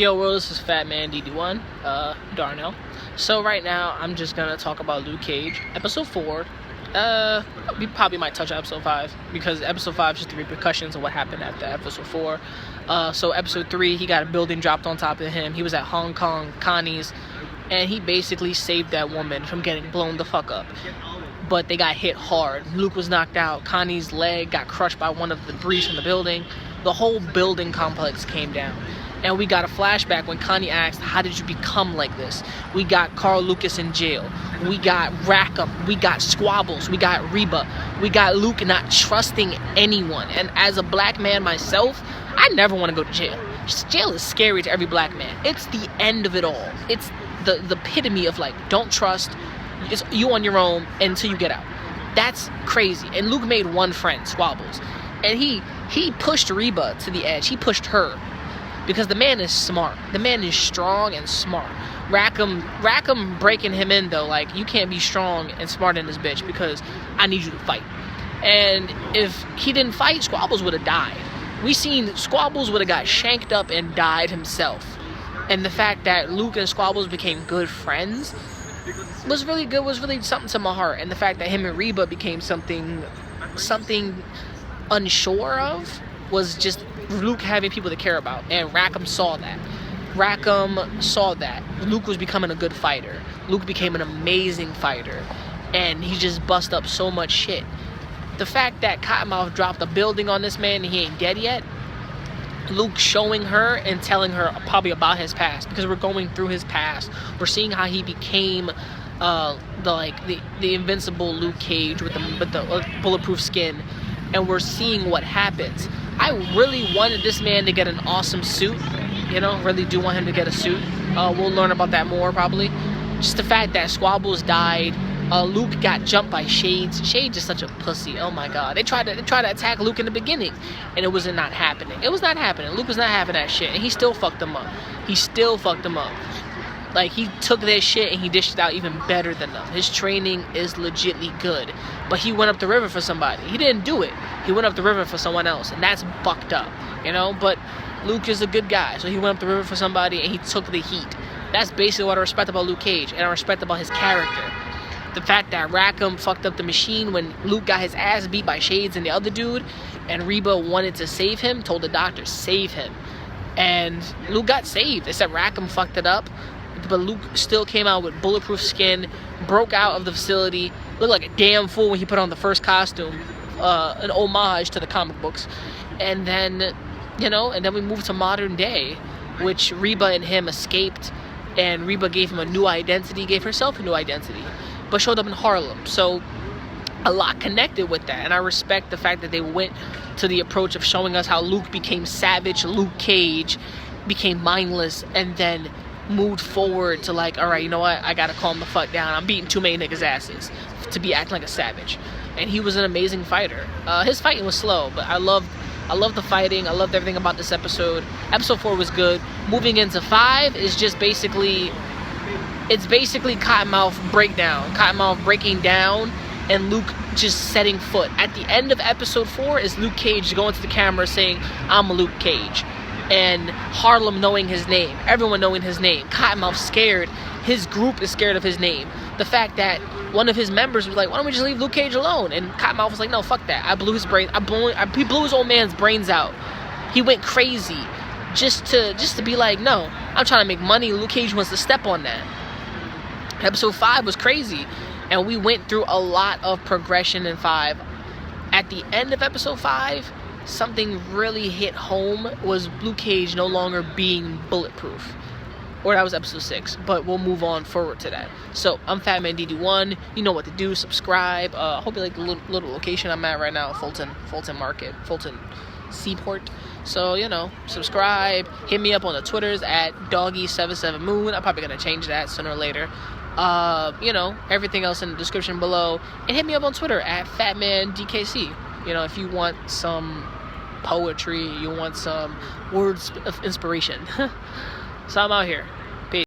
Yo world, this is Fatmandkc, Darnell. So right now, I'm just gonna talk about Luke Cage, episode 4. We probably might touch on episode 5, because episode 5 is just the repercussions of what happened after episode 4. So episode 3, he got a building dropped on top of him. He was at Hong Kong, Connie's, and he basically saved that woman from getting blown the fuck up. But they got hit hard. Luke was knocked out. Connie's leg got crushed by one of the debris from the building. The whole building complex came down. And we got a flashback when Connie asked, how did you become like this? We got Carl Lucas in jail. We got Rackham. We got squabbles. We got Reba. We got Luke not trusting anyone. And as a black man myself, I never want to go to jail. Jail is scary to every black man. It's the end of it all. It's the epitome of, like, don't trust. It's you on your own until you get out. That's crazy. And Luke made one friend, Squabbles. And he pushed Reba to the edge. He pushed her. Because the man is smart. The man is strong and smart. Rackham breaking him in, though. Like, you can't be strong and smart in this bitch because I need you to fight. And if he didn't fight, Squabbles would have died. We seen Squabbles would have got shanked up and died himself. And the fact that Luke and Squabbles became good friends was really good, was really something to my heart. And the fact that him and Reba became something unsure of was just Luke having people to care about, and Rackham saw that. Luke was becoming a good fighter. Luke became an amazing fighter, and he just bust up so much shit. The fact that Cottonmouth dropped a building on this man and he ain't dead yet, Luke showing her and telling her probably about his past, because we're going through his past. We're seeing how he became the invincible Luke Cage with the bulletproof skin, and we're seeing what happens. I really wanted this man to get an awesome suit, really do want him to get a suit. We'll learn about that more probably. Just the fact that Squabbles died, Luke got jumped by Shades. Shades is such a pussy, oh my god. They tried to attack Luke in the beginning, and it was not happening. Luke was not having that shit, and he still fucked them up. Like, he took their shit and he dished it out even better than them. His training is legitly good. But he went up the river for somebody. He didn't do it. He went up the river for someone else. And that's fucked up, But Luke is a good guy. So he went up the river for somebody and he took the heat. That's basically what I respect about Luke Cage. And I respect about his character. The fact that Rackham fucked up the machine when Luke got his ass beat by Shades and the other dude. And Reba wanted to save him. Told the doctor, save him. And Luke got saved. They said Rackham fucked it up. But Luke still came out with bulletproof skin, broke out of the facility, looked like a damn fool when he put on the first costume, an homage to the comic books. And then, and then we moved to modern day, which Reba and him escaped, and Reba gave him a new identity, gave herself a new identity, but showed up in Harlem. So a lot connected with that, and I respect the fact that they went to the approach of showing us how Luke became savage, Luke Cage became mindless, and then moved forward to, like, all right, you know what, I gotta calm the fuck down. I'm beating too many niggas' asses to be acting like a savage. And he was an amazing fighter. His fighting was slow, but I loved the fighting. I loved everything about this episode. Episode 4 was good. Moving into 5 is just basically Cottonmouth breakdown. Cottonmouth breaking down and Luke just setting foot. At the end of episode 4 is Luke Cage going to the camera saying, I'm Luke Cage. And Harlem knowing his name, everyone knowing his name, Cottonmouth scared, his group is scared of his name. The fact that one of his members was like, why don't we just leave Luke Cage alone? And Cottonmouth was like, no, fuck that. I blew his brain. He blew his old man's brains out. He went crazy just to be like, no, I'm trying to make money. Luke Cage wants to step on that. Episode 5 was crazy, and we went through a lot of progression in 5. At the end of episode 5, something really hit home, was Luke Cage no longer being bulletproof. Or that was episode 6, but we'll move on forward to that. So, I'm Fatmandkc. You know what to do. Subscribe. I hope you like the little location I'm at right now, Fulton Market, Fulton Seaport. So, subscribe. Hit me up on the Twitters at Doggy77Moon. I'm probably going to change that sooner or later. Everything else in the description below. And hit me up on Twitter at Fatmandkc. If you want some poetry, you want some words of inspiration. So I'm out here.